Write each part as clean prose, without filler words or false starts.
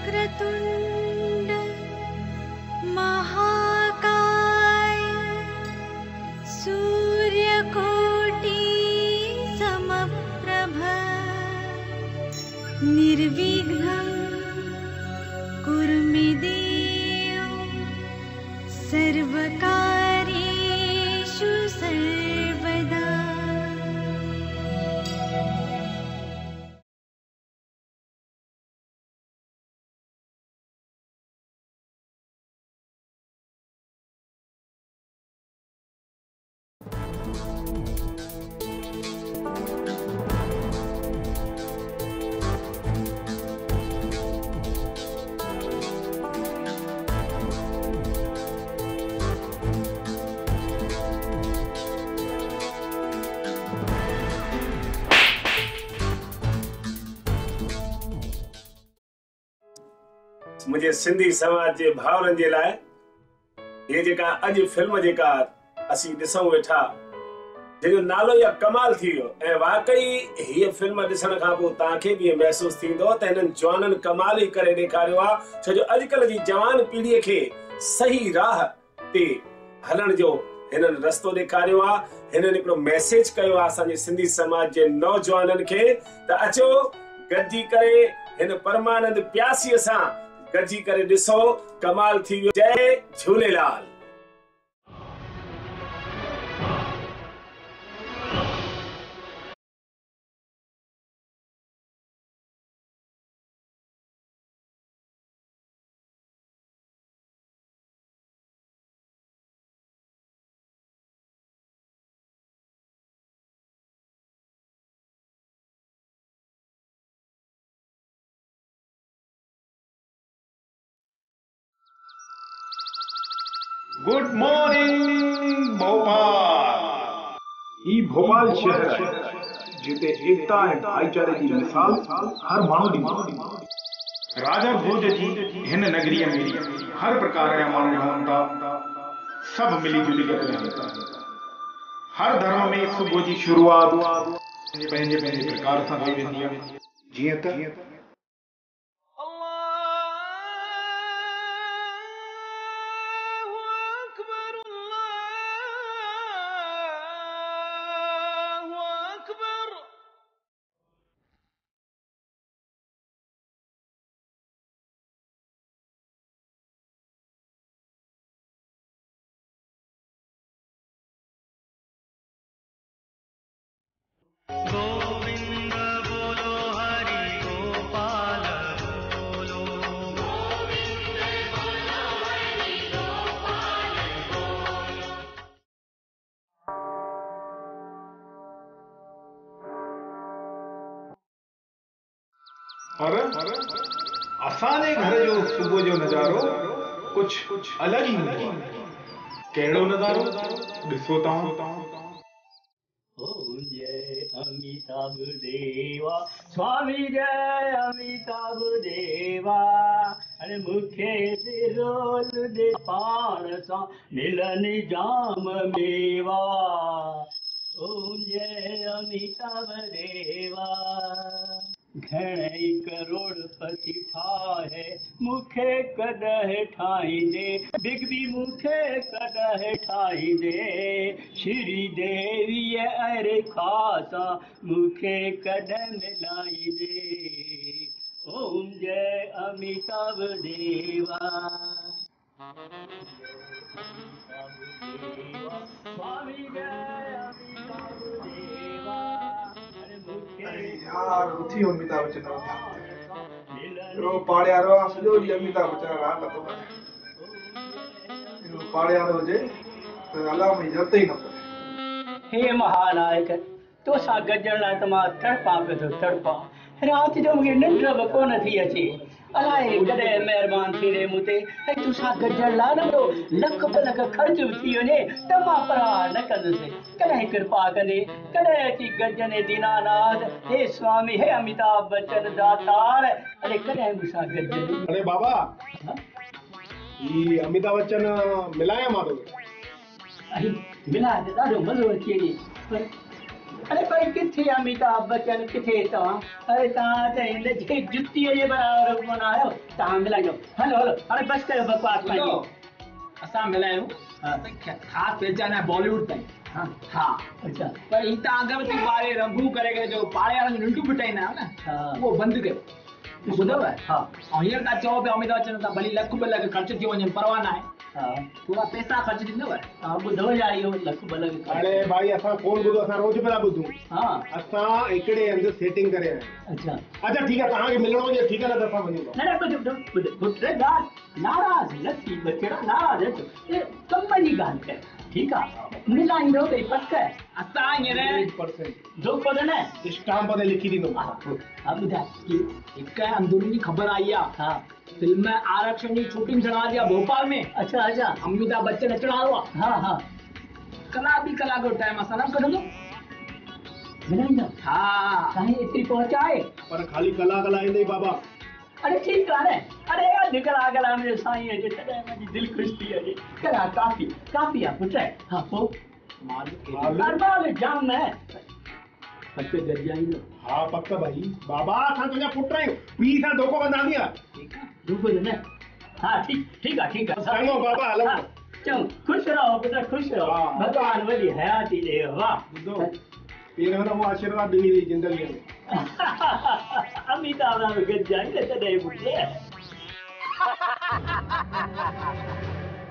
वक्रतुंड महाकाय सूर्यकोटि समप्रभ निर्विघ्नं कुरु मे देव सर्वकार्येषु सर्वदा। मुझे सिंधी समाज के भावरन के लाए ये जेका अज फिल्म जेका असी दिसऊं वेठा जो नालो या कमाल थी वियो ए वाकई ये फिल्म दिसण का पो ताके भी महसूस थींदो त इनन जवानन कमाल ही करे देखारियो आ छो जो अजकल जी जवान पीढ़ी के सही राह ते हलण जो हिनन रस्तो देखारियो आ हिनन एकड़ो मैसेज कयो आ असांजे सिंधी समाज के नौजवानन के त अचो गद्दी करे हिन परमानंद प्यासी सां गजी करे दिसो कमाल थी वियो। जय झूलेलाल। Good morning Bhopal. ये भोपाल शहर है जिते एकता ऐं भाईचारे की मिसाल हर माण्हू दी राजा भोज जी हिन नगरीअ में हर प्रकार जा माण्हू रहनि था, सभु मिली जुली करे रहनि था। हर धर्म में सुबुह जी शुरुआत पंहिंजे पंहिंजे प्रकार सां कई वेंदी आहे। जीअं त असांजे घर जो सुबुह जो नज़ारो कुछ अलग ही हूंदो आहे। कहिड़ो नज़ारो ॾिसो तव्हां। ओम जय अमिताभ देवा स्वामी जय अमिताभ देवा अरे मुखे बिरोल दे पाण सां मिलन जाम मेवा। ओम जय अमिताभ देवा घणई करोड़पति ठाहे मुखे कदह ठाईंदे बिग बी मुखे कदह ठाईंदे श्री देवी अरे खासा मुखे कदह मिलाईंदे। ओम जय अमिताभ देवा स्वामी जय अमिताभ देवा यार उथी अमिताभ बच्चन रो पाड़े रो सॼो ॾींहुं अमिताभ बच्चन रात तो रो पाड़े रो जे तो अल्लाह में जरते ही न पड़े। हे महानायक तो सा गजण लाइ त मां तड़पा पियो थो तड़पा। राति जो मूंखे निंड बि कोन थी अचे। अलाए कॾहिं महिरबानी थी रे मूं ते ऐं तोसां गजण लाइ न लख लख ख़र्च बि थी वञे त मां परवाह न कंदुसि। कॾहिं कृपा कंदे कॾहिं अची गजने दीनानाथ हे स्वामी हे अमिताभ बच्चन दातार अरे कॾहिं मूंसां गजनि। अरे बाबा ये अमिताभ बच्चन मिलाया मां तो मिला ॾाढो मज़ो अची वञे पर अरे भाई किथे अमिताभ बच्चन किथे तव्हां? अरे तव्हां त हिन जे जुतीअ जे बराबरि कोन आहियो। तव्हां मिलाइजो। हलो हलो हाणे बसि कयो बकवास पंहिंजी। असां मिलायूं ख़ासि पहचान आहे बॉलीवुड ताईं। हाँ हाँ अच्छा पर ही त अगरबत्ती ॿारे रंगू करे करे जो पाड़े वारनि खे निंडू पिटाईंदा आहियो न, हाँ उहो बंदि कयो। ॿुधव? हाँ ऐं हींअर तव्हां चओ पिया अमिताभ बच्चन सां भली लख ॿ लख ख़र्च थी वञनि परवाह न आहे, हाँ थोरा पैसा ख़र्च थींदव। हाँ ॿुधो या इहो लख ॿ लख अरे भाई असां कोन ॿुधो, असां रोज़ पिया ॿुधूं। हाँ असां हिकिड़े हंधि सेटिंग करे आया आहियूं। अच्छा अच्छा ठीकु आहे, तव्हांखे मिलणो हुजे ठीकु आहे न, त असां वञूं था। न ॿुध पुट ॻाल्हि नाराज़ न थी बचड़ा, नाराज़ न थियो। कम जी ॻाल्हि कर, ठीकु आहे मिलाईंदो त पक असां हींअर 100% धोखो त न। स्टाम्प ते लिखी ॾींदो। हा ॿुधाए। हिकु अंदरूनी ख़बर आई आहे, हा फिल्म आरक्षण जी शूटिंग थियण वारी आहे भोपाल में। अच्छा अच्छा अमिताभ बच्चन अचण वारो आहे। हा हा कलाक ॿी कलाक जो टाइम असां न कढंदो। मिलाईंदा हा साईं एतिरी पहुच आहे। पर खाली कलाक लाहींदे बाबा। अरे ठीकु आहे न। अरे अधु कलाक लाइ मुंहिंजो साईं अचे तॾहिं मुंहिंजी दिलि ख़ुशि थी अचे। कलाक काफ़ी काफ़ी आहे पुट। हा पोइ अरमाल जाम न पक गॾिजाईंदो। हा पक भाई बाबा, असां तुंहिंजा पुट आहियूं, पीउ सां धोखो कंदा नी। धोखो त न। हा ठीकु आहे चङो बाबा हलो। हा, चङो ख़ुशि रहो पुट ख़ुशि रहो। हा। भॻवान वॾी हयाती ॾे। वाह ॿुधो, पहिरियों दफ़ो आशीर्वाद ॾिनी अथई ज़िंदगीअ में। अमिताभ सां गॾिजाईंदे तॾहिं पुटे।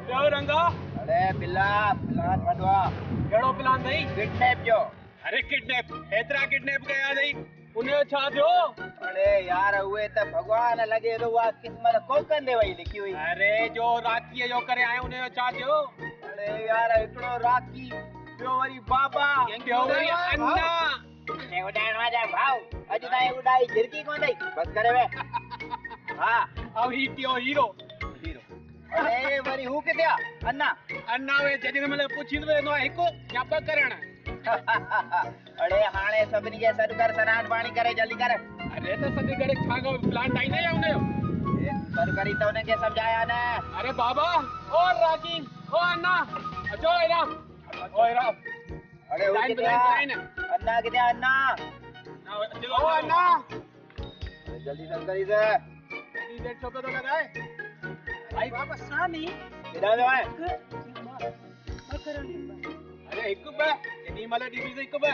ॿियो रंगा? अरे बिल्ला प्लान वॾो आहे। कहिड़ो प्लान अथई? किडनैप जो। अरे किडनैप? एतिरा किडनैप कया अथई, उनजो छा थियो? अरे यार उहे त भॻवान लॻे थो उहा क़िस्मत कोकनि ते वई लिखी हुई। अरे जो राखीअ जो करे आयो उनजो छा थियो? अरे यार हिकिड़ो राखी, ॿियो वरी बाबा, ॿियो वरी अन्ना। उॾाइण वारा भाउ अॼु ताईं उॾाई झिरकी कोन अथई। बसि करे वे। हा ऐं ही टियों हीरो। अरे वरी हू किथे आहे अन्ना? अन्ना वे जॾहिं महिल पुछी वेंदो आहे हिकु या ॿ करण। अरे हाणे सभिनी खे सॾु कर, सनानु पाणी करे जल्दी कर। अरे त सॼे करे छा प्लान ठाहींदे या हुनजो? सॾु करी त हुनखे सम्झाया न। अरे बाबा ओ राकी ओ अन्ना अचो हेरा। ओ हेरा। अरे हू किथे आहे? अन्ना किथे आहे? अन्ना ओ अन्ना जल्दी सॾु करी से। एॾी देर छो पियो थो लॻाए? भाई वापस सामी केॾा वियो आहे? अरे हिकु ॿ केॾी महिल ॾिसी हिकु ॿ।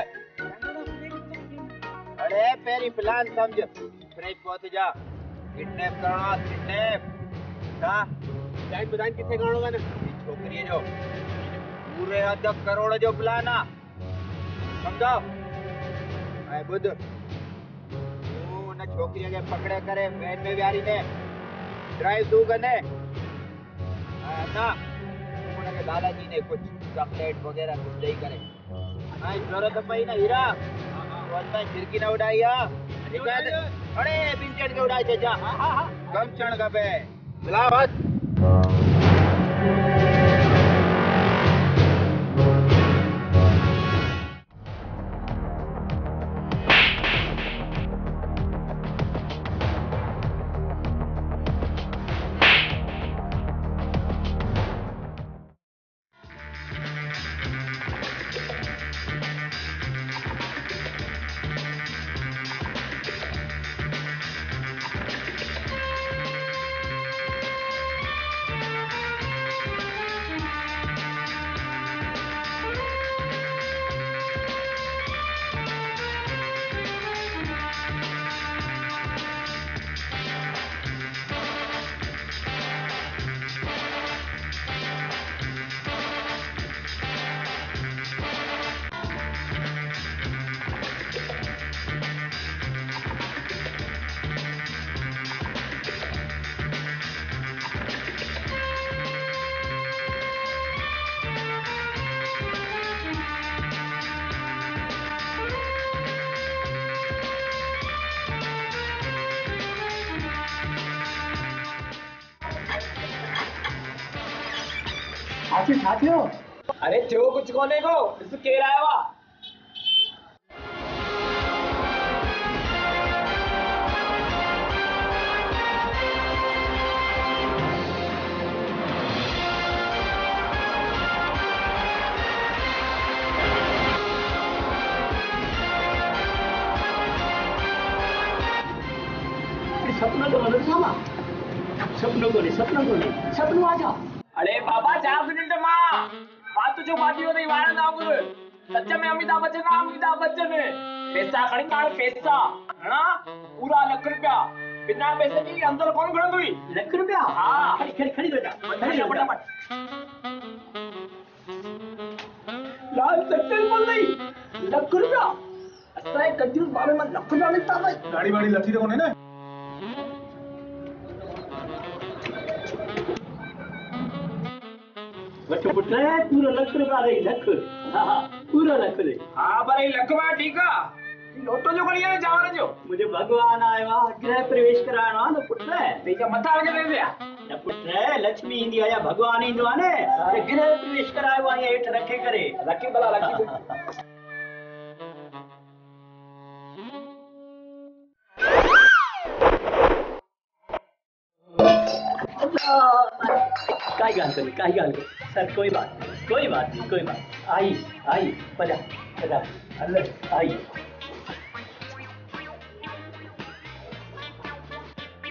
अरे पहिरीं प्लान सम्झ, फ्रेश पहुच जा। किडनैप करणो आहे किडनैप। छा ॿुधाइनि किथे करणो आहे? छोकिरीअ जो पूरे अधु करोड़ जो प्लान आहे, सम्झो। ऐं ॿुध, तूं हुन छोकिरीअ खे पकड़े करे वैन में विहारींदे, ड्राइव तूं कंदे। ऐं न हुनखे दादाजी ने कुझु चॉकलेट वग़ैरह कुझु ॾेई करे। ऐं ज़रूरत पई न हीरा, तूं झिरकी न उॾाई आहे। अड़े ॿिनि चढ़ के उड़ाए छॾिजां। कम चढ़ खपे। मिला बस। छा थियो? अरे थियो कुझु कोन्हे को, ॾिस केरु आयो आहे। सपनों को मतलब सामा सपनों को नहीं सपनों आजा। अरे बाबा 4 मिनिट मां बात तो जो बाकी हो रही वाला ना गुरु सच में अमिताभ बच्चन है पैसा खड़ी काल पैसा है ना पूरा लाख रुपया बिना पैसे की अंदर कौन खड़ा हुई लाख रुपया। हाँ खड़ी बेटा फटाफट लाल सक्सेस बोल रही लाख रुपया ऐसा है कंटिन्यूस बारे में लाख रुपया मिलता है गाड़ी वाड़ी लथी तो कोने ना बच्चों पुत्र है पूरा लाख रुपया रही लाख। हाँ पूरा लाख दे। हाँ पर ये लाख में ठीक है लोटो जो करिए ना जाओ जो मुझे भगवान आया गृह प्रवेश कराना ना पुत्र है देखा मत आगे दे दिया ना पुत्र है लक्ष्मी इंदी आया भगवान इंदु आने ते गृह प्रवेश कराए वहां हेठ रखे करे लकी भला लकी काय गाल करे सर कोई बात नहीं आई पदा अल्लाह आई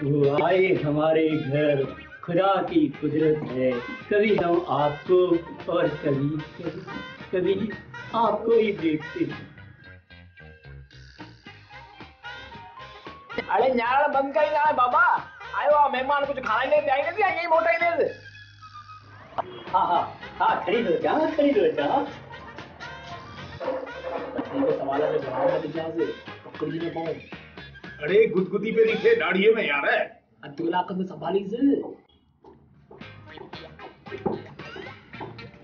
वो आए हमारे घर खुदा की कुदरत है कभी हम आपको और कभी आपको ही देखते हैं। अरे न्यारा बंद कर ना बाबा आयो मेहमान कुछ खाना ही नहीं आई नहीं यही मोटा ही दे हाँ खरीदो क्या संभाला से बनाओ मत क्या से कुछ नहीं पाऊं अरे गुदगुदी पे दिखे दाढ़ी में यार है अतुला कद संभाली से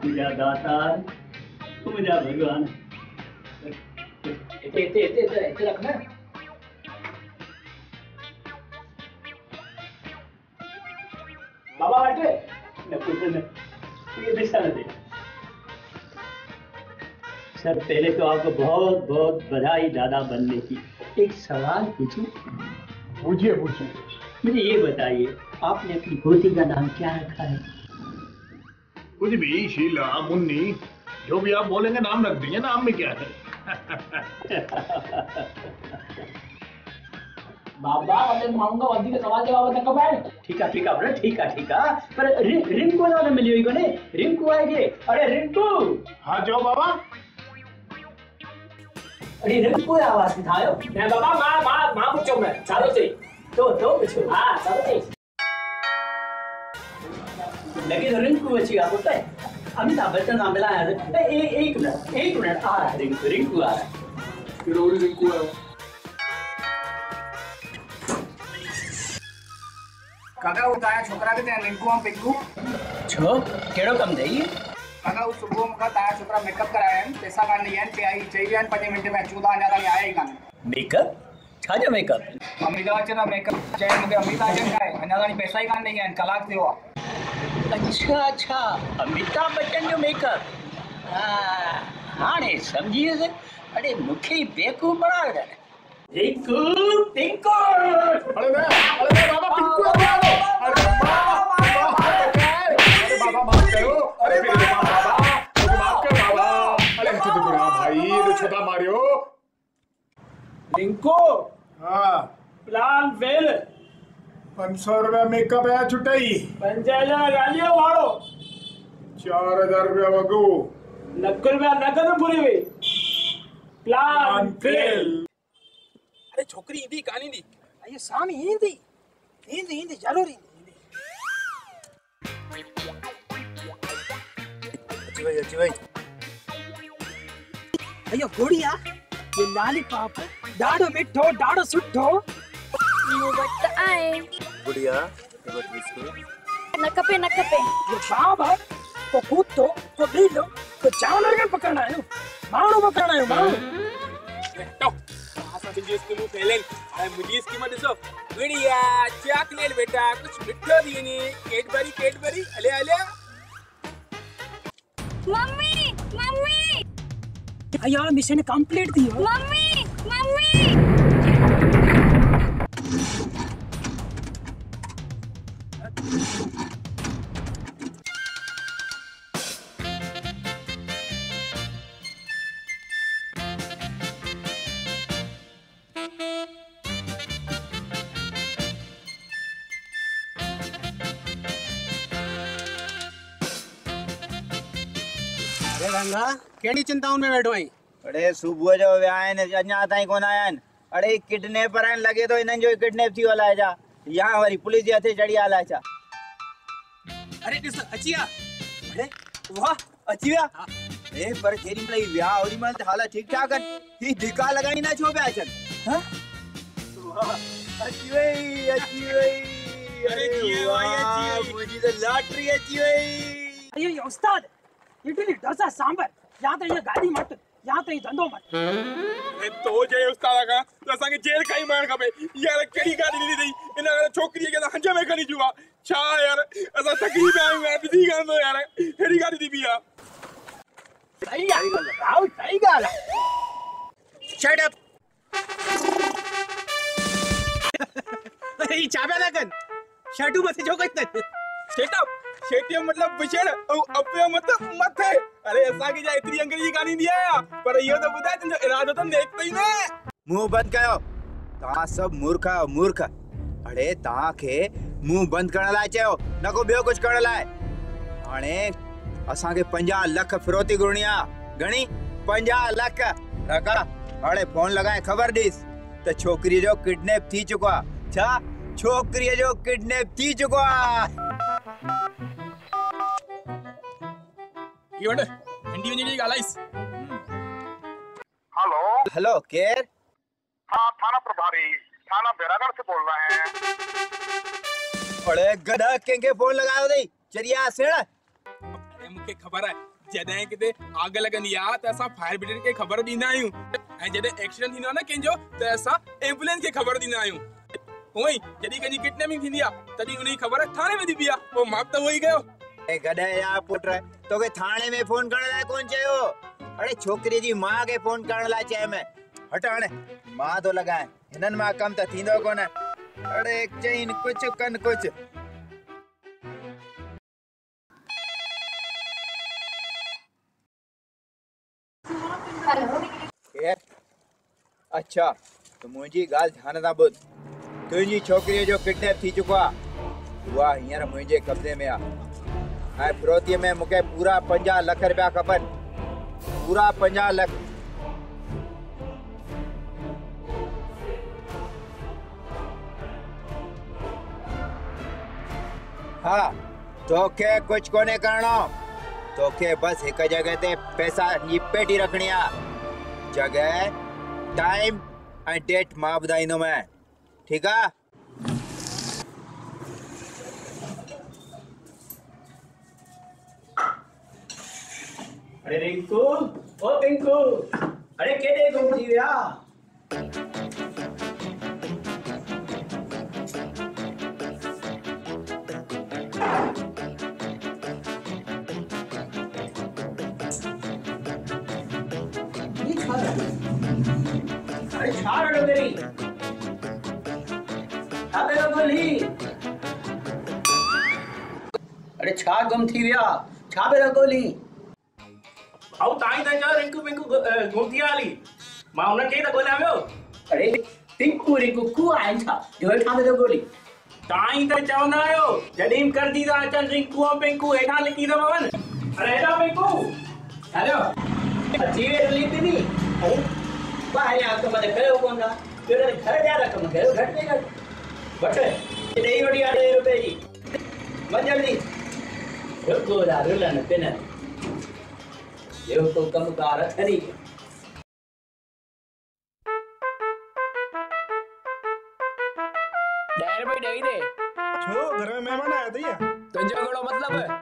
पूजा दातार पूजा भगवान इतने रखना बाबा हटे न पुत्र न ये दिशा न दे। सर पहले तो आपको बहुत बहुत बधाई दादा बनने की। एक सवाल पूछूं? पूछिए मुझे ये बताइए आपने अपनी पोती का नाम क्या रखा है? कुछ भी शीला मुन्नी जो भी आप बोलेंगे नाम रख देंगे नाम में क्या है। बाबा मतलब मांगूंगा वंदी के सवाल जवाब तक कब आए ठीक है पर रिंकू ना मिली हुई कोने रिंकू आएगे। अरे रिंकू हाँ जाओ बाबा अरे रिंकू आवाज दिखाओ मैं बाबा मां पूछो मैं चालो से तो पूछो। हां चालो से लेकिन रिंकू अच्छी आप होता है अमिताभ बच्चन नाम मिला है। एक मिनट आ रहा है रिंकू आ रहा है। फिर रिंकू है काका उताया छोकरा के ત્યાં લિંકુ આમ પિંકુ छो केड़ो कम दई કાકા ઉ સુબહ મુકા તાયા છોકરા મેકઅપ કરાયા ને પૈસા કાઢી આયા ને पे आई चाहिए 5 मिनट में 14 आने वाला आया ही कान मेकअप छाजो मेकअप अमिताभ बच्चन मेकअप चाहिए मुके अमिताभ बच्चन का है अनादानी पैसा ही कान नहीं है कलाक थियो अच्छा अमिताभ बच्चन जो मेकअप हाँ ने समझिए से अरे मुखे बेकूफ बना दे रिंकू पिंकू अरे बाबा पिंकू अरे बाबा माफ करो अरे मेरे बाबा मुझे माफ कर बाबा अरे तो बुरा भाई ये तो छोटा मारियो रिंकू हाँ प्लान फेल 500 रुपया मेकअप है छुट्टी 5000 गालियो वाड़ो 4000 रुपया वगू लाख रुपया नगद पूरी हुई प्लान फेल अरे छोकरी इंदी कानी दी ये सामी इंदी जरूर इंदी अच्छी भाई अयो गोड़िया ये लॉलीपॉप डाडो मिठो डाडो सुठो न्यू बट आए गुड़िया ये बट बिस्कुट नकपे ये बाप है को कुत्तो को बिल्लो को जानवर के पकड़ना है मानो पकड़ना है मानो मुझे इसकी मुंह फैले मुझे इसकी मत दो गुड़िया चॉकलेट बेटा कुछ मिठो दिए नहीं कैडबरी अले मम्मी यार मिशन कंप्लीट दी हो मम्मी रंगा केड़ी चिंताउन में बैठो आई? अरे सुबह जो आयन अञा ताईं कोन आयन। अरे किडनैपर आहिनि लॻे थो हिननि जो किडनैप थी अलाए छा या वरी पुलिस जे हथे चढ़ी अलाए छा। अरे ॾिस अची विया। अरे वाह अची विया। ए पर जेॾी महिल विया ओॾी महिल त हालत ठीकु ठाक आहिनि। ही धिका लॻाइण न छो पिया अचनि? अची वई अची वई। अरे कीअं वई अची वई? मुंहिंजी त लॉटरी अची वई। अरे उस्ताद इडली डोसा सांबर या तो ये गाड़ी मत या तो ये धंधो मत। ए तो जे उस्ताद का तो असांखे जेल खाई मारण खपे। यार कहिड़ी गाॾी ॾिनी अथई इन छोकिरीअ खे हंज में खणी जुआ छा यार असां थकी पिया आहियूं यार ॾिसी कान थो यार अहिड़ी गाॾी थी बीहा। सही ॻाल्हि आहे सही ॻाल्हि आहे। Shut up. ही छा पिया था कनि? शर्टू मथे छो कनि? शट अप शेटी मतलब विछड़ ऐं अपियो मतलब मथे। अरे असांखे जा एतिरी अंग्रेजी कान ईंदी आहे पर इहो त ॿुधाए तुंहिंजो इरादो त नेक अथई न। मुंहुं बंदि कयो। तव्हां सभु मूर्ख आहियो मूर्ख। अड़े तव्हांखे मुंहुं बंदि करण लाइ चयो न को ॿियो कुझु करण लाइ। हाणे असांखे 50 लख फिरौती घुरणी आहे। घणी? 50 लख। रका हाणे फोन लॻाए ख़बर ॾिस त छोकिरीअ जो किडनैप थी चुको आहे। छा छोकिरीअ जो किडनैप थी चुको आहे? ये वट हिंदी में जी ॻाल्हाइस। हेलो हेलो केर? हाँ थाना प्रभारी थाना बैरागढ़ से बोल रहे हैं। अरे गधा कंहिंखे फोन लगायो अथई चरिया सेण? अरे मूंखे ख़बर आहे जॾहिं किथे आग लॻंदी आहे त असां फायर ब्रिगेड खे ख़बर ॾींदा आहियूं ऐं जॾहिं एक्सीडेंट थींदो आहे न कंहिंजो त असां एम्बुलेंस खे ख़बर ॾींदा आहियूं। उहो ई जॾहिं कंहिंजी किडनैपिंग थींदी आहे तॾहिं उनजी ख़बर थाने में थी आहे। पोइ मां त उहो ई कयो। ए गधा या पुट तोखे थाने में फोन करण लाइ कोन चयो। अरे छोकिरी जी मां खे फोन करण लाइ चयमि। हट हाणे मां थो लॻायां हिननि मां कमु त थींदो कोन। अरे चईन कुझु कनि कुझु। अच्छा तो मुंहिंजी ॻाल्हि ध्यान सां ॿुध। तुंहिंजी छोकिरीअ जो किडनैप थी चुको आहे। उहा हींअर मुंहिंजे कब्ज़े में आहे ऐं फिरौतीअ में मूंखे पूरा 50 लख रुपया खपनि। पूरा 50 लख। हाँ तोखे कुछ कोने करणो। तोखे बस एक जगह ते पैसा जी पेटी रखनी आहे। जगह टाइम एंड डेट मां ॿुधाईंदो मैं। ठीक है? अरे रिंकू ओ पिंकू अरे केड़े गुम थी विया? अरे छा रड़ो तेरी? छा पे गोली? अरे छा गुम थी विया? छा पे गोली? आओ ताई ताई जा रिंकू पिंकू गुम थी आली मां उन के त गोलिया वियो। अरे पिंकू रिंकू को आइन छा जो ठा में गोली? ताई त चवंदा आयो जडीम कर दी ता अचन रिंकू और पिंकू हेठा लिखी दो वन। अरे हेठा पिंकू हेलो जीवे लिखी दी। अरे बाहर आ तो मने कयो कोन था तेरे घर जा रकम कयो घट में घट बटे देई वडी 8 रुपए जी मन जल्दी रुको दा रुलन पेन यो तो कम कार खरी। डायर भाई दई दे। छो घर में मेहमान आया था या? तुझो घणो मतलब है?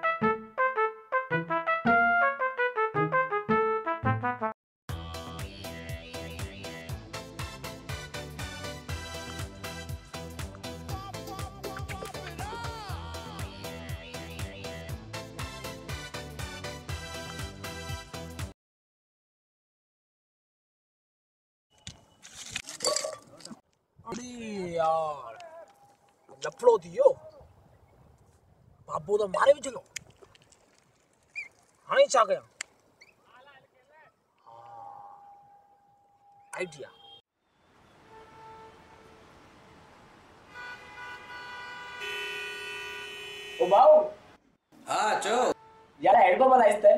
अरे यार लफड़ो थियो बाबू तो मारे भी चलो हाणे छा कयां? आइडिया ओ बाऊ हाँ चो यार हेड को बनाइस ते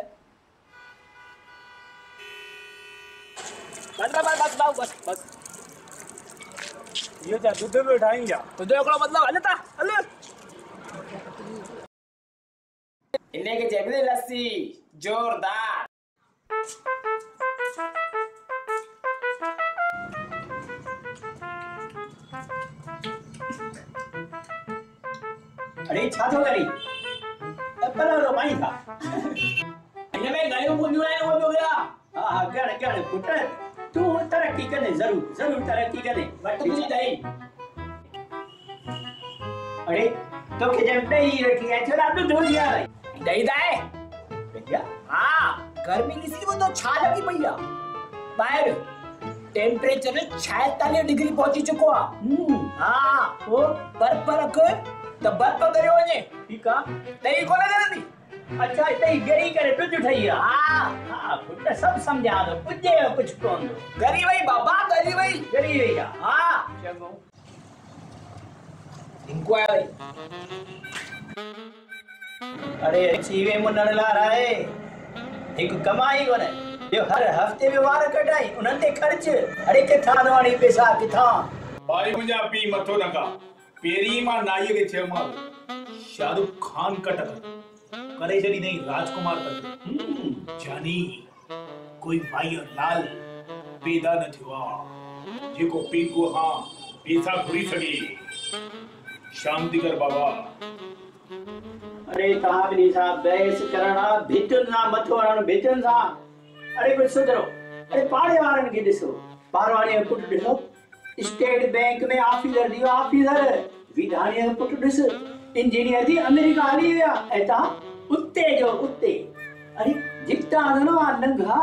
बस ये जा दूध में उठाई जा तो जो एकड़ो मतलब हले ता हले इन्ने के चेबले लस्सी जोरदार अरे छा थो करी पर रो पाई था इनमें गालियों बुंदियों आए वो हो गया हां गण गण पुट तू तरक्की करे जरूर जरूर तरक्की करे बट तुझी दई अरे तो के जब दही रखी है चला तो धो दिया भाई दई दाए भैया हाँ गर्मी किसी वो तो छा लगी भैया बाहर टेम्परेचर 46 डिग्री पहुंची चुको हाँ वो बर्फ पर रखो तो बर्फ करियो ने ठीक है दही कोने जल्दी अच्छा दही गरी करे दूध उठाइया हाँ हां पुट सब समझा दो पुजे कुछ कोन दो गरी भाई बाबा गरी भाई गरी भैया हाँ चलो इनको आया भाई अरे चीवे मुन्नण ला रहा है एक कमाई कोने जो हर हफ्ते में वार कटाई उन्हनि ते खर्च अरे किथां नवाणी पैसा किथां भाई मुंहिंजा पी मथो न का पहिरीं मां नाईअ खे चयोमांव शाहरुख खान कट करे छॾी नहीं राजकुमार तक जानी कोई माई और लाल पैदा न थियो आहे जेको पीको हां पैसा घुरी सघे शांति कर बाबा अरे तहां भी साहब बहस करना भितुन ना मथो हणण भितुन सा अरे कुछ सुधरो अरे पाड़े वारन के ॾिसो पारवाणी जो पुट ॾिसो स्टेट बैंक में ऑफिसर दियो ऑफिसर विधानी जो पुट ॾिस इंजीनियर थी अमेरिका हली विया ऐं तहां उते जो उते अरे जिता न नंगा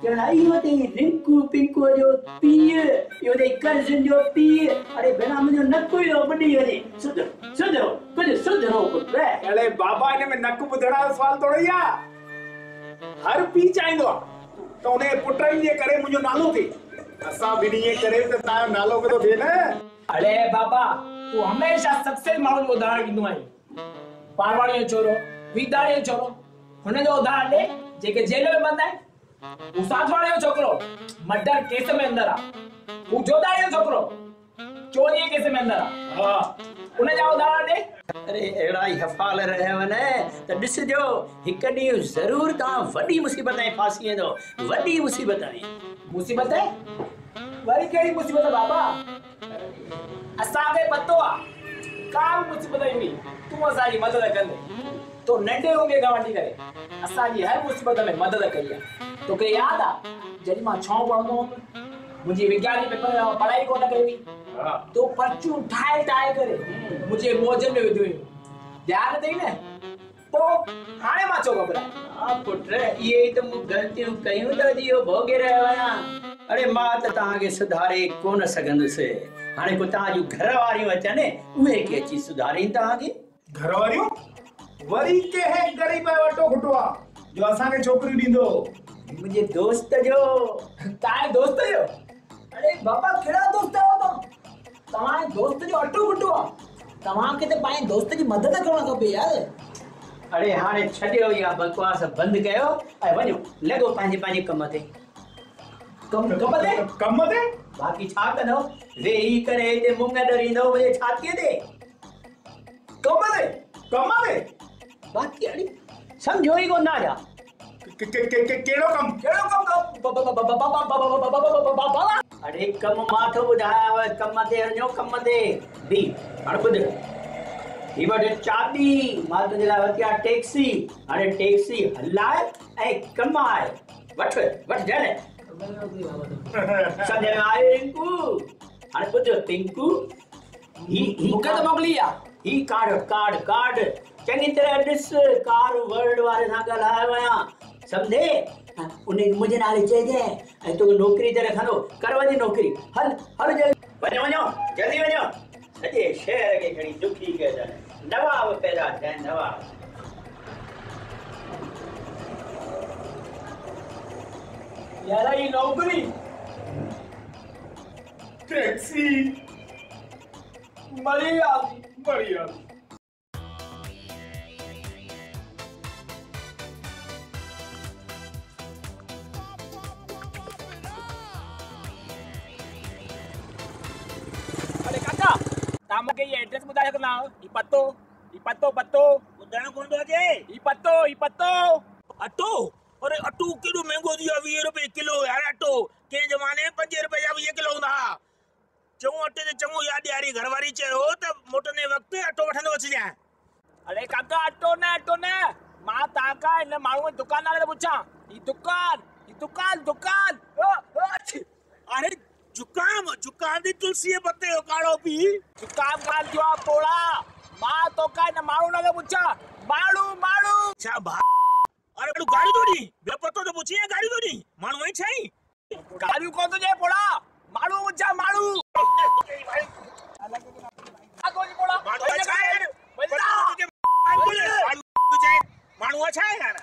चढ़ाई होते रिंकू पिंकू जो पीए यो दे कर्जन जो पीए अरे बिना मुझे नकु यो बड़ी होते सुधरो सुधरो कुछ सुधरो पुट अरे बाबा इन में नक ॿुधण जो सवाल थोड़ी आहे हर पी चाहींदो आहे त उन पुटनि जे करे मुंहिंजो नालो थिए असां ॿिन्ही जे करे त तव्हांजो नालो बि थो थिए न अरे बाबा तू हमेशा सक्सेस माण्हू जो उदाहरण ॾींदो आहीं पारवाणी जो छोरो विदाणी जो छोरो हुन जो उदाहरण ॾे जेके जेल में बंद आहिनि उसाथवाणी जो छोकिरो मर्डर केस में अंदर आहे हू जोदाणी जो छोकिरो चोरी केस में अंदर आहे हा उन जा उदाहरण ॾे अरे एड़ा ही हफ़ाल रहव न त ॾिसजो हिक ॾींहुं ज़रूर तव्हां वॾी मुसीबत में फासी वेंदो वॾी मुसीबत में मुसीबत है वरी कहिड़ी मुसीबत है बाबा असांखे पतो आहे का बि मुसीबत ईंदी तूं असांजी मदद कंदे तो नंढे हूंदे खां वठी करे असांजी हर मुसीबत में मदद कई आहे तोखे यादि आहे जॾहिं मां छहों पढ़ंदो हुउमि मुंहिंजी विज्ञान जे पेपर में पढ़ाई कोन कई हुई तो पर्चियूं ठाहे ठाहे करे मुंहिंजे मौजनि में विधियूं हुयूं ध्यानु अथई न पोइ हाणे मां छो घबरायां हा पुट इहे ई त मूं ग़लतियूं कयूं त अॼु इहो भोगे रहियो आहियां अरे मां त तव्हांखे सुधारे कोन सघंदुसि हाणे को तव्हां जूं घर वारियूं अचनि उहे के अची सुधारीनि तव्हांखे घर वारियूं वरी कंहिं ग़रीब जो वटो खुटो आहे जो असांखे छोकिरियूं ॾींदो मुंहिंजे दोस्त जो तव्हांजे दोस्त जो अरे बाबा कहिड़ा दोस्त आहियो तव्हांजे दोस्त जो अटो खुटो आहे तव्हांखे त पंहिंजे दोस्त जी मदद करणु खपे यार अरे हाणे छॾियो इहा बकवास बंदि कयो ऐं वञो लॻो पंहिंजे पंहिंजे कम ते कम ते बाक़ी छा कंदो वेही करे हिते मुंग ॾरींदो मुंहिंजे छातीअ ते कम ते बाक़ी अड़ी सम्झो ई कोन था कहिड़ो कम अरे कम मां थो ॿुधायांव कम ते वञो कम ते बी हाणे ॿुध ही वटि चाबी मां तुंहिंजे लाइ वरिती आहे टैक्सी हाणे टैक्सी हलाए ऐं कमाए वठ वठ जॾहिं सम्झ में आयो रिंकू हाणे ॿुध पिंकू मूंखे त मोकिली आहे ही कार्ड चङी तरह ॾिस कार वर्ल्ड वारे सां ॻाल्हायो आहियां सम्झे उन मुंहिंजे नाले चइजे ऐं तोखे नौकिरी ते रखंदो कर वञी नौकिरी हल जल्दी वञो जल्दी वञो सॼे शहर खे खणी दुखी कयो नवाब पैदा थिया नवाब यार ये नौकरी टैक्सी बढ़िया मूंखे ये एड्रेस ॿुधाए सघंदा आहियो? ही पतो ॿुधाइणो कोन थो अचे। ही पतो अटो अरे अटो केॾो महांगो थी वियो 20 रुपए किलो यार अटो कंहिं ज़माने में 5 रुपए जा 20 किलो हूंदा हुआ। चङो अटे ते चङो यादि ॾियारी घरवारी चयो त मोटंदे वक़्तु अटो वठंदो अचिजांइ। अरे काका अटो न मां तव्हांखां हिन माण्हूअ जे दुकान नाले पुछां। ही दुकान अरे जुकाम दी तुलसी जे पत्ते जो काढ़ो पी। जुकाम कान थियो आहे पोड़ा। मां तोखां हिन माण्हू नाले पुछां। माण्हू छा भा अरे तू गाड़ी तो दी बे पतो तो पूछी है गाड़ी तो दी माण्हू आई छई गाड़ियूं कोन थो चए पोड़ा। माण्हू पुछां माण्हू माण्हू अच्छा है यार माण्हू अच्छा है यार।